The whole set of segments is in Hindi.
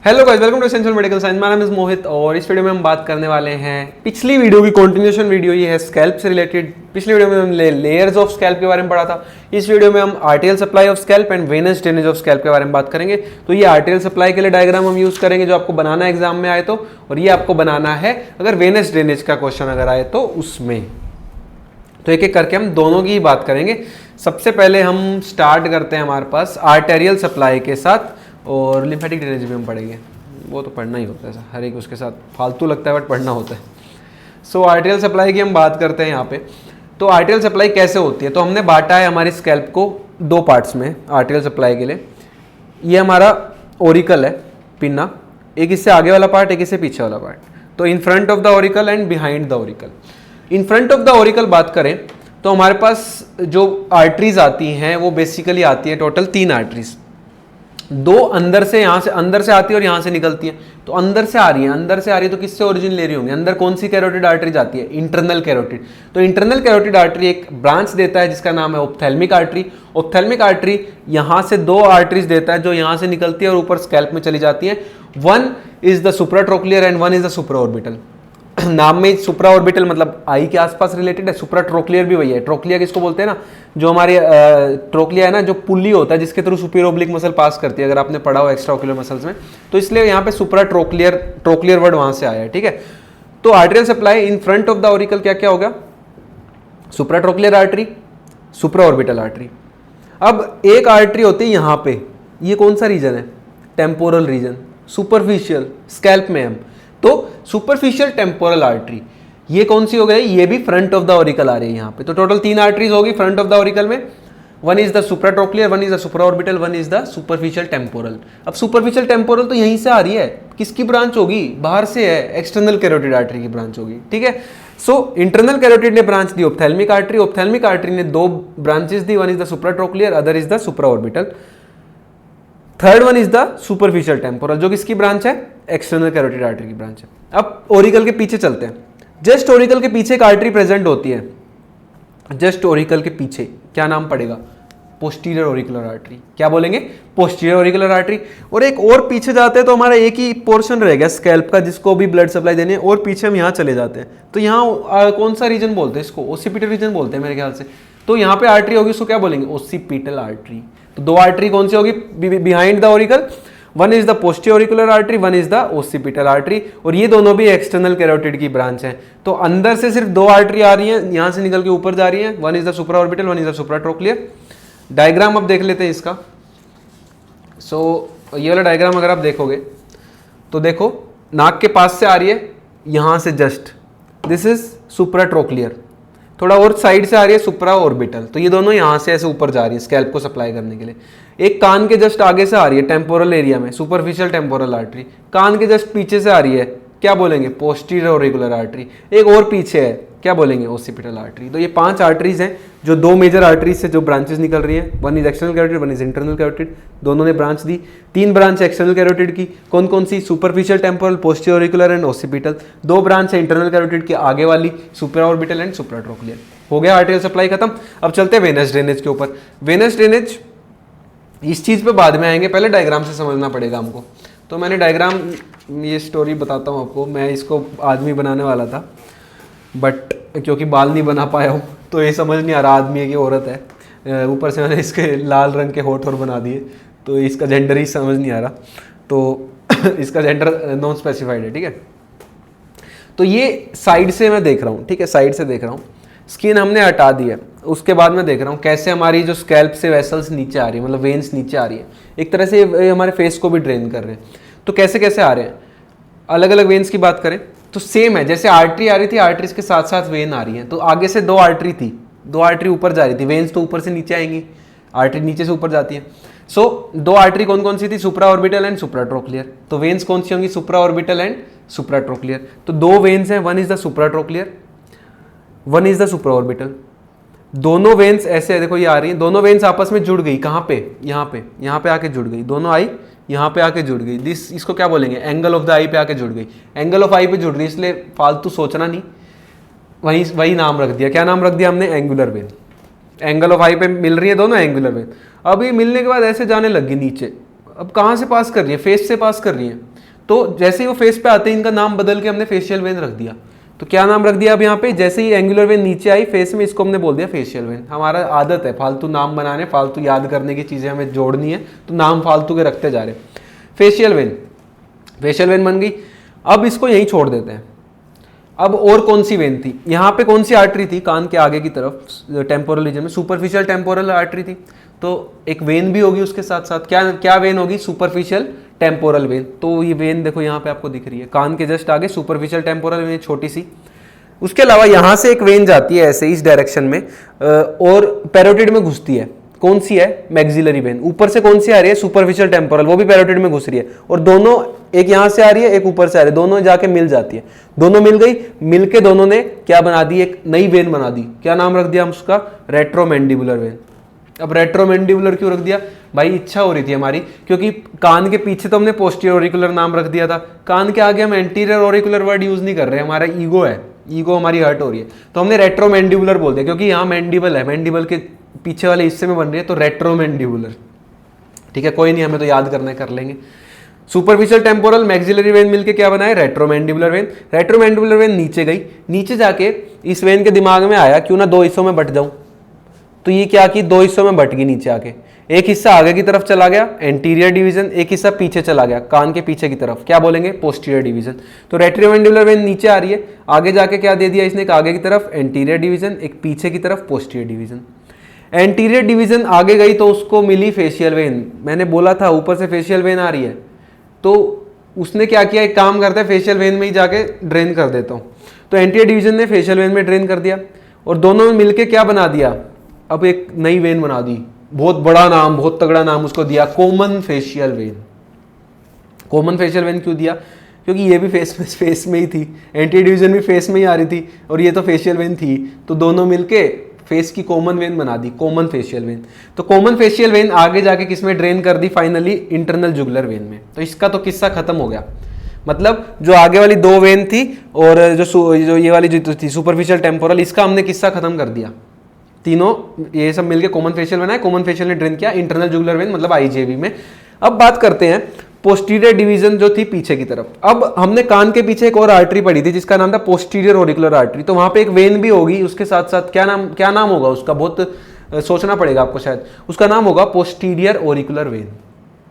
Hello guys, welcome to essential medical science. मेरा नाम इज मोहित और इस वीडियो में हम बात करने वाले हैं पिछली वीडियो की कंटिन्यूएशन वीडियो। ये है स्कैल्प से रिलेटेड। पिछली वीडियो में हमने लेयर्स ऑफ स्कैल्प के बारे में पढ़ा था। इस वीडियो में हम arterial supply of scalp and venous drainage of scalp के बारे में बात करेंगे। तो ये आर्टेरियल सप्लाई के लिए डायग्राम हम यूज करेंगे जो आपको बनाना है एग्जाम में आए तो, और ये आपको बनाना है अगर वेनस ड्रेनेज का क्वेश्चन अगर आए तो उसमें। तो एक एक करके हम दोनों की ही बात करेंगे। सबसे पहले हम स्टार्ट करते हैं हमारे पास आर्टेरियल सप्लाई के साथ, और लिम्फेटिक ड्रेनेज भी हम पढ़ेंगे। वो तो पढ़ना ही होता है, हर एक उसके साथ फालतू लगता है बट पढ़ना होता है। सो आर्टेरियल सप्लाई की हम बात करते हैं यहाँ पे। तो आर्टेरियल सप्लाई कैसे होती है, तो हमने बांटा है हमारी स्कैल्प को दो पार्ट्स में आर्टेरियल सप्लाई के लिए। ये हमारा ओरिकल है, पिन्ना, एक इससे आगे वाला पार्ट, एक इससे पीछे वाला पार्ट। तो इन front of the Oracle and behind the Oracle. In front of the Oracle बात करें तो हमारे पास जो आर्टरीज आती हैं वो बेसिकली आती है टोटल 3 आर्टरीज। दो अंदर से, यहाँ से अंदर से आती है और यहाँ से निकलती है। तो अंदर से आ रही है, अंदर से आ रही है तो किससे ओरिजिन ले रही होंगी, अंदर कौन सी कैरोटिड आर्टरी जाती है, इंटरनल कैरोटिड। तो इंटरनल कैरोटिड आर्टरी एक ब्रांच देता है जिसका नाम है ऑप्थेल्मिक आर्टरी। ऑप्थेल्मिक आर्टरी यहाँ से 2 आर्टरीज देता है जो यहाँ से निकलती है और ऊपर स्कैल्प में चली जाती है। One is the supratrochlear and one is the supraorbital. नाम में सुप्रा ऑर्बिटल मतलब आई के आसपास रिलेटेड है, सुप्रा ट्रोक्लियर भी वही है। ट्रोक्लिया किसको बोलते हैं ना, जो हमारी ट्रोक्लिया है ना, जो पुल्ली होता है जिसके थ्रू सुपीरियर ओब्लिक मसल पास करती है, अगर आपने पढ़ा हो एक्स्ट्रा ओक्युलर मसल्स में, तो इसलिए यहाँ पे सुप्रा ट्रोक्लियर वर्ड वहां से आया है, ठीक है। तो arterial supply in front of the auricle क्या क्या होगा, supra trochlear artery, supra orbital artery. अब एक आर्टरी होती है यहाँ पे, ये कौन सा रीजन है, टेम्पोरल रीजन, सुपरफिशियल स्कैल्प में हम। तो सुपरफिशियल टेम्पोरल आर्टरी ये कौन सी हो गई, ये भी फ्रंट ऑफ द ऑरिकल आ रही है यहाँ पे। तो टोटल 3 आर्टरीज होगी फ्रंट ऑफ द ऑरिकल में। One is the supratrochlear, one is the supraorbital, one is the superficial temporal. अब सुपरफिशियल टेम्पोरल तो यहीं से आ रही है, किसकी ब्रांच होगी, बाहर से है, एक्सटर्नल कैरोटिड आर्टरी की ब्रांच होगी, ठीक है। सो इंटरनल कैरोटिड ने ब्रांच दी ऑप्थेल्मिक आर्टरी, ऑप्थेल्मिक आर्टरी ने 2 branches the, one is the supratrochlear, other is the supraorbital. Third one is the superficial temporal जो किसकी ब्रांच है, एक्सटर्नल कैरोटिड आर्टरी की ब्रांच है। अब ओरिकल के पीछे चलते हैं। जस्ट ओरिकल के पीछे एक आर्टरी प्रेजेंट होती है, जस्ट ओरिकल के पीछे क्या नाम पड़ेगा, पोस्टीरियर ओरिकुलर आर्टरी। क्या बोलेंगे, पोस्टीरियर ओरिकुलर आर्टरी। और एक और पीछे जाते हैं तो हमारा एक ही पोर्शन रह गया स्कैल्प का जिसको भी ब्लड सप्लाई देनी है, और पीछे हम यहाँ चले जाते हैं। तो यहाँ कौन सा रीजन बोलते हैं इसको, ओसिपिटल रीजन बोलते हैं मेरे ख्याल से। तो यहाँ पे आर्टरी होगी, उसको क्या बोलेंगे, ओसिपिटल आर्टरी। तो 2 आर्टरी कौन सी होगी behind the auricle, one is the posterior auricular artery, one is the occipital artery, और ये दोनों भी एक्सटर्नल कैरोटिड की ब्रांच है। तो अंदर से सिर्फ 2 आर्टरी आ रही हैं, यहां से निकल के ऊपर जा रही हैं, one is the supraorbital, one is the supratrochlear. Diagram अब देख लेते हैं इसका। सो ये वाला डायग्राम अगर आप देखोगे तो देखो नाक के पास से आ रही है, यहां से जस्ट, दिस इज सुप्राट्रोक्लियर। थोड़ा और साइड से आ रही है सुप्रा ऑर्बिटल। तो ये दोनों यहाँ से ऐसे ऊपर जा रही है स्कैल्प को सप्लाई करने के लिए। एक कान के जस्ट आगे से आ रही है टेम्पोरल एरिया में, सुपरफिशियल टेम्पोरल आर्टरी। कान के जस्ट पीछे से आ रही है, क्या बोलेंगे, पोस्टीरियर ओरिकुलर आर्टरी। एक और पीछे है, क्या बोलेंगे, ओसिपिटल आर्टरी। तो ये 5 आर्टरीज हैं जो 2 मेजर आर्टरीज से जो ब्रांचेस निकल रही है, one is external carotid, one is internal carotid, दोनों ने ब्रांच दी। 3 ब्रांच एक्सटर्नल कैरोटिड की, कौन कौन सी, superficial temporal, posterior auricular and occipital. 2 branch है इंटरनल कैरोटिड की आगे वाली, सुप्राऑर्बिटल एंड सुप्राट्रोक्लियर। हो गया आर्टेरियल सप्लाई खत्म। अब चलते हैं वेनस ड्रेनेज के ऊपर। वेनस ड्रेनेज इस चीज़ पे बाद में आएंगे, पहले डायग्राम से समझना पड़ेगा हमको। तो मैंने डायग्राम, ये स्टोरी बताता हूँ आपको। मैं इसको आदमी बनाने वाला था बट क्योंकि बाल नहीं बना पाया हूँ तो ये समझ नहीं आ रहा आदमी है कि औरत है। ऊपर से मैंने इसके लाल रंग के होठ और बना दिए, तो इसका जेंडर ही समझ नहीं आ रहा। तो इसका जेंडर नॉन स्पेसिफाइड है, ठीक है। तो ये साइड से मैं देख रहा हूँ, ठीक है, साइड से देख रहा हूँ। स्किन हमने हटा दी है, उसके बाद मैं देख रहा हूँ कैसे हमारी जो स्कैल्प से वेसल्स नीचे आ रही है, मतलब वेन्स नीचे आ रही है। एक तरह से ये हमारे फेस को भी ड्रेन कर रहे हैं। तो कैसे कैसे आ रहे हैं, अलग अलग वेन्स की बात करें तो सेम है, जैसे आर्टरी आ रही थी, आर्टरीज के साथ साथ वेन आ रही है। तो आगे से 2 आर्टरी थी, 2 आर्टरी ऊपर जा रही थी, वेन्स तो ऊपर से नीचे आएंगी, आर्टरी नीचे से ऊपर जाती है। सो 2 आर्टरी कौन कौन सी थी, सुप्रा ऑर्बिटल एंड सुप्राट्रोक्लियर। तो वेन्स कौन सी होंगी, सुप्रा ऑर्बिटल एंड सुप्राट्रोक्लियर। तो 2 वेन्स हैं, one is the supratrochlear, one is the supraorbital. दोनों वेन्स ऐसे है, देखो ये आ रही है, दोनों वेन्स आपस में जुड़ गई, कहाँ पे, यहाँ पे आके जुड़ गई, दोनों आई यहाँ पे आके जुड़ गई। दिस, इसको क्या बोलेंगे, एंगल ऑफ द आई पे आके जुड़ गई। एंगल ऑफ आई पे जुड़ रही, इसलिए फालतू सोचना नहीं, वही नाम रख दिया। क्या नाम रख दिया हमने, एंगुलर वेन। एंगल ऑफ आई पे मिल रही है दोनों, एंगुलर वेन। अब ये मिलने के बाद ऐसे जाने लग गई नीचे। अब कहाँ से पास कर रही है, फेस से पास कर रही है। तो जैसे ही वो फेस पे आते हैं इनका नाम बदल के हमने फेशियल वेन रख दिया। तो क्या नाम रख दिया अब यहाँ पे, जैसे ही एंगुलर वेन नीचे आई फेस में, इसको हमने बोल दिया फेशियल वेन। हमारा आदत है फालतू नाम बनाने, फालतू याद करने की चीज़ें हमें जोड़नी है, तो नाम फालतू के रखते जा रहे। फेशियल वेन, फेशियल वेन बन गई। अब इसको यहीं छोड़ देते हैं। अब और कौन सी वेन थी यहाँ पे, कौन सी आर्टरी थी कान के आगे की तरफ टेम्पोरल रीजन में, सुपरफिशियल टेम्पोरल आर्टरी थी। तो एक वेन भी होगी उसके साथ साथ, क्या क्या वेन होगी, सुपरफिशियल टेम्पोरल वेन। तो ये वेन देखो यहाँ पे आपको दिख रही है, कान के जस्ट आगे सुपरफिशियल टेम्पोरल वेन छोटी सी। उसके अलावा यहाँ से एक वेन जाती है ऐसे इस डायरेक्शन में और पैरोटिड में घुसती है। कौन सी है, मैक्सिलरी वेन। ऊपर से कौन सी आ रही है, सुपरफिशियल टेम्पोरल, वो भी पैरोटिड में घुस रही है। और दोनों, एक यहाँ से आ रही है एक ऊपर से आ रही है, दोनों जाके मिल जाती है। दोनों मिल गई, मिलके दोनों ने क्या बना दी, एक नई वेन बना दी। क्या नाम रख दिया हम उसका, रेट्रोमैंडिबुलर वेन। अब रेट्रोमैंडिबुलर क्यों रख दिया भाई, इच्छा हो रही थी हमारी, क्योंकि कान के पीछे तो हमने पोस्टीरियर ऑरिकुलर नाम रख दिया था, कान के आगे हम एंटीरियर ऑरिकुलर वर्ड यूज नहीं कर रहे, हमारा ईगो है, ईगो हमारी हर्ट हो रही है, तो हमने रेट्रोमैंडिबुलर बोल दिया, क्योंकि यहाँ मैंडिबल है, मैंडिबल के पीछे वाले हिस्से में बन रही है, तो रेट्रोमैंडिबुलर। ठीक है, कोई नहीं, हमें तो याद करना है, कर लेंगे। सुपरफिशियल टेम्पोरल मैक्सिलरी वेन मिलके क्या बनाए, रेट्रोमैंडिबुलर वेन। रेट्रोमैंडिबुलर वेन नीचे गई, नीचे जाके इस वेन के दिमाग में आया क्यों ना दो हिस्सों में बट जाऊं, तो ये क्या की, दो हिस्सों में बट गई नीचे आके। एक हिस्सा आगे की तरफ चला गया एंटीरियर डिवीजन, एक हिस्सा पीछे चला गया कान के पीछे की तरफ, क्या बोलेंगे, पोस्टीरियर डिवीजन। तो रेट्रोमैंडिबुलर वेन नीचे आ रही है, आगे जाके क्या दे दिया इसने, एक आगे की तरफ एंटीरियर डिवीजन, एक पीछे की तरफ पोस्टीरियर डिवीजन। एंटीरियर डिवीजन आगे गई तो उसको मिली फेशियल वेन। मैंने बोला था ऊपर से फेशियल वेन आ रही है, तो उसने क्या किया, एक काम करता है फेशियल वेन में ही जाके ड्रेन कर देता हूँ। तो एंटीरियर डिवीजन ने फेशियल वेन में ड्रेन कर दिया और दोनों में मिलके क्या बना दिया, अब एक नई वेन बना दी, बहुत बड़ा नाम, बहुत तगड़ा नाम उसको दिया, common facial vein. Common facial vein क्यों दिया, क्योंकि ये भी फेस में ही थी, एंटीरियर डिवीजन भी फेस में ही आ रही थी और ये तो फेशियल वेन थी, तो दोनों मिलके फेस की कॉमन वेन बना दी, कॉमन फेशियल वेन। तो कॉमन फेशियल वेन आगे जाके किस में ड्रेन कर दी, फाइनली इंटरनल जुगुलर वेन में। तो इसका तो किस्सा खत्म हो गया, मतलब जो आगे वाली दो वेन थी और जो ये वाली जो थी सुपरफिशियल टेम्पोरल, इसका हमने किस्सा खत्म कर दिया। तीनों ये सब मिलके कॉमन फेशियल बनाया, कॉमन फेशियल ने ड्रेन किया इंटरनल जुगुलर वेन, मतलब आईजेवी में। अब बात करते हैं पोस्टीरियर डिवीजन जो थी पीछे की तरफ। अब हमने कान के पीछे एक और आर्टरी पढ़ी थी जिसका नाम था पोस्टीरियर ऑरिकुलर आर्टरी, तो वहां पे एक वेन भी होगी उसके साथ साथ, क्या नाम होगा उसका, बहुत सोचना पड़ेगा आपको शायद, उसका नाम होगा पोस्टीरियर ऑरिकुलर वेन।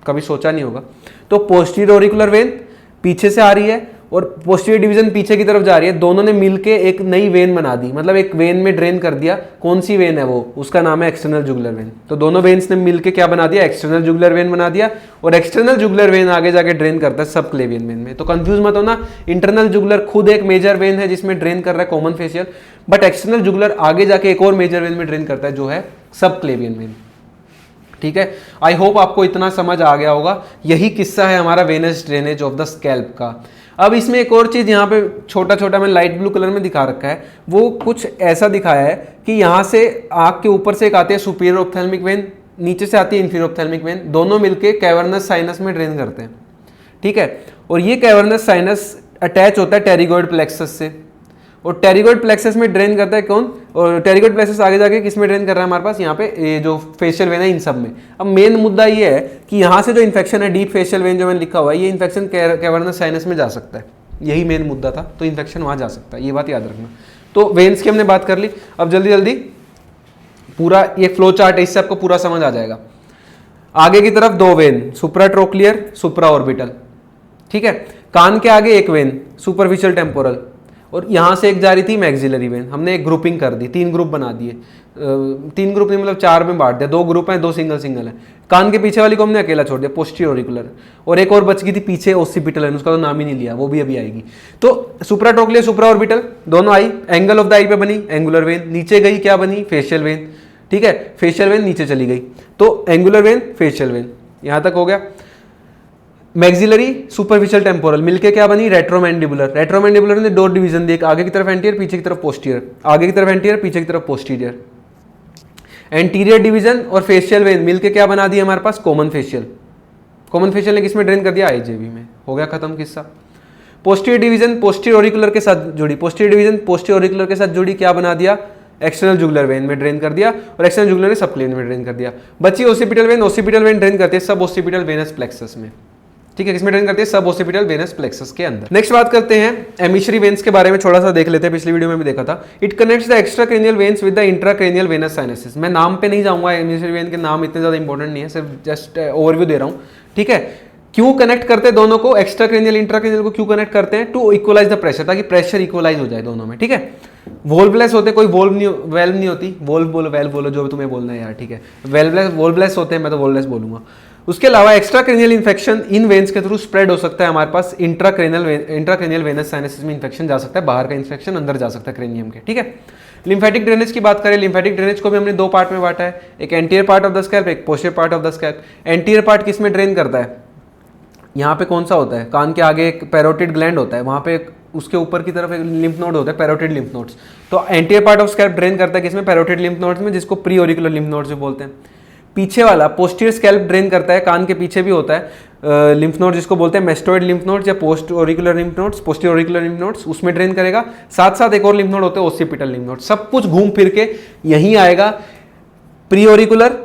कभी सोचा नहीं होगा। तो पोस्टीरियर ऑरिकुलर वेन पीछे से आ रही है और पोस्टीरियर डिवीजन पीछे की तरफ जा रही है, दोनों ने मिलके एक नई वेन बना दी, मतलब एक वेन में ड्रेन कर दिया। कौन सी वेन है वो, उसका नाम है एक्सटर्नल जुगुलर वेन। तो दोनों वेन्स ने मिलके क्या बना दिया, एक्सटर्नल जुगुलर वेन बना दिया। और एक्सटर्नल जुगुलर वेन आगे जाके ड्रेन करता है सब क्लेवियन वेन में। तो कंफ्यूज मत होना, इंटरनल जुगुलर खुद एक मेजर वेन है जिसमें ड्रेन कर रहा है common facial, but external jugular आगे जाके एक और मेजर वेन में ड्रेन करता है जो है सब क्लेवियन वेन। ठीक है, आई होप आपको इतना समझ आ गया होगा। यही किस्सा है हमारा venous drainage of the scalp का। अब इसमें एक और चीज़ यहाँ पे छोटा छोटा मैं लाइट ब्लू कलर में दिखा रखा है, वो कुछ ऐसा दिखाया है कि यहाँ से आँख के ऊपर से एक आती है सुपीरियर ऑप्थेल्मिक वेन, नीचे से आती है इंफीरियर ऑप्थेल्मिक वेन, दोनों मिलके कैवर्नस साइनस में ड्रेन करते हैं। ठीक है, और ये कैवर्नस साइनस अटैच होता है टेरिगोइड प्लेक्सस से, और टेरिगोइड प्लेक्सस में ड्रेन करता है कौन, और टेरिगोइड प्लेक्सस आगे जाके किस में ड्रेन कर रहा है हमारे पास, यहाँ पे ये जो फेशियल वेन है इन सब में। अब मेन मुद्दा ये है कि यहाँ से जो इन्फेक्शन है डीप फेशियल वेन जो मैंने लिखा हुआ है, ये इन्फेक्शन कैवर्नस साइनस में जा सकता है, यही मेन मुद्दा था। तो इन्फेक्शन वहाँ जा सकता है, ये बात याद रखना। तो वेन्स की हमने बात कर ली। अब जल्दी जल्दी पूरा ये फ्लो चार्ट है, इससे आपको पूरा समझ आ जाएगा। आगे की तरफ दो वेन, सुप्राट्रोक्लियर सुप्रा ऑर्बिटल। ठीक है, कान के आगे एक वेन सुपरफिशियल टेम्पोरल, और यहाँ से एक जा रही थी मैक्सिलरी वेन। हमने एक ग्रुपिंग कर दी, 3 ग्रुप बना दिए, 3 ग्रुप नहीं मतलब 4 में बांट दिया, 2 ग्रुप हैं, 2 सिंगल सिंगल है। कान के पीछे वाली को हमने अकेला छोड़ दिया, पोस्टीरियर ऑरिकुलर, और एक और बच गई थी पीछे ओसिपिटल है, उसका तो नाम ही नहीं लिया, वो भी अभी आएगी। तो सुप्राट्रोक्लियर सुप्रा ऑर्बिटल दोनों आई, एंगल ऑफ द आई पे बनी एंगुलर वेन, नीचे गई क्या बनी, फेशियल वेन। ठीक है, फेशियल वेन नीचे चली गई, तो एंगुलर वेन फेशियल वेन, यहाँ तक हो गया। मैक्सिलरी सुपरफिशियल टेम्पोरल मिलके क्या बनी, रेट्रोमैंडिबुलर। रेट्रोमैंडिबुलर ने 2 डिवीजन दिए, आगे की तरफ एंटीरियर, पीछे की तरफ पोस्टीरियर, आगे की तरफ एंटीरियर, पीछे की तरफ पोस्टीरियर। एंटीरियर डिवीजन और फेशियल वेन मिलके क्या बना दी हमारे पास, कॉमन फेशियल। कॉमन फेशियल ने किसमें ड्रेन कर दिया, आईजेवी में। हो गया खत्म किस्सा। पोस्टीरियर डिवीजन पोस्टीरियर ऑरिकुलर के साथ जुड़ी, पोस्टीरियर डिवीजन पोस्टीरियर ऑरिकुलर के साथ जुड़ी, क्या बना दिया, एक्सटर्नल जुगुलर वेन में ड्रेन कर दिया, और एक्सटर्नल जुगुलर ने सब क्लेवियन में ड्रेन कर दिया। बची occipital when, occipital when drain करती है सब ओसिपिटल वेनस प्लेक्सस में। ठीक है, किसमें ड्रेन करती है? सब ओसिपिटल वेनस प्लेक्सस के अंदर। नेक्स्ट बात करते हैं एमिशरी वेन्स के बारे में, थोड़ा सा देख लेते हैं, पिछली वीडियो में भी देखा था। It connects the extracranial veins with the intracranial venous sinuses. मैं नाम पे नहीं जाऊंगा, एमिशरी वेन के नाम इतने ज्यादा इंपॉर्टेंट नहीं है, सिर्फ जस्ट ओवरव्यू दे रहा हूँ, ठीक है। क्यों कनेक्ट करते हैं दोनों को, एक्स्ट्राक्रेनियल इंट्राक्रेनियल को क्यों कनेक्ट करते हैं? टू इक्वलाइज द प्रेशर, ताकि प्रेशर इक्वलाइज हो जाए दोनों में, ठीक है। वोल्वलेस होते, कोई वेल्व नहीं होती, वोल्व बोलो वेल्व बोलो, जो तुम्हें बोलना है यार, ठीक है। वोल्वलेस होते हैं, मैं तो वोल्वलेस बोलूंगा। उसके अलावा एक्स्ट्राक्रेनियल इन्फेक्शन इन वेन्स के थ्रू स्प्रेड हो सकता है हमारे पास, इंट्राक्रेनियल वेनस साइनसेस में इन्फेक्शन जा सकता है, बाहर का इन्फेक्शन अंदर जा सकता है क्रेनियम के, ठीक है। लिम्फेटिक ड्रेनेज की बात करें, लिम्फेटिक ड्रेनेज को भी हमने 2 पार्ट में बांटा है, एक anterior part of the scalp, एक posterior part of the scalp. Anterior part किस में ड्रेन करता है? यहाँ पे कौन सा होता है? कान के आगे एक पैरोटिड ग्लैंड होता है, वहाँ पे उसके ऊपर की तरफ एक लिम्फ नोड होता है, पैरोटिड लिम्फ नोड्स। तो anterior part of scalp drain करता है किसमें? पैरोटिड लिम्फ नोड्स में, जिसको प्री ऑरिकुलर लिम्फ नोड्स भी बोलते हैं। पीछे वाला पोस्टीरियर स्कैल्प ड्रेन करता है, कान के पीछे भी होता है लिम्फ नोड, जिसको बोलते हैं मेस्टोइड लिम्फ नोड्स या post auricular lymph nodes, posterior auricular lymph nodes, उसमें ड्रेन करेगा। साथ साथ एक और लिम्फ नोड होते हैं ओसिपिटल लिम्फ नोड। सब कुछ घूम फिर के यहीं आएगा, pre auricular,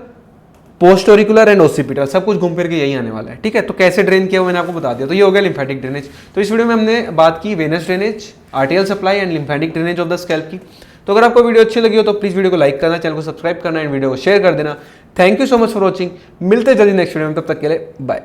post auricular and occipital, सब कुछ घूम फिर के यही आने वाला है, ठीक है। तो कैसे ड्रेन किया मैंने आपको बता दिया। तो ये हो गया लिम्फेटिक ड्रेनेज। तो इस वीडियो में हमने बात की venous drainage, arterial supply and lymphatic drainage of the scalp की। तो अगर आपको वीडियो अच्छी लगी हो तो प्लीज वीडियो को लाइक करना, चैनल को सब्सक्राइब करना एंड वीडियो को शेयर कर देना। Thank you so much for watching. मिलते जल्दी नेक्स्ट वीडियो में, तब तक के लिए बाय।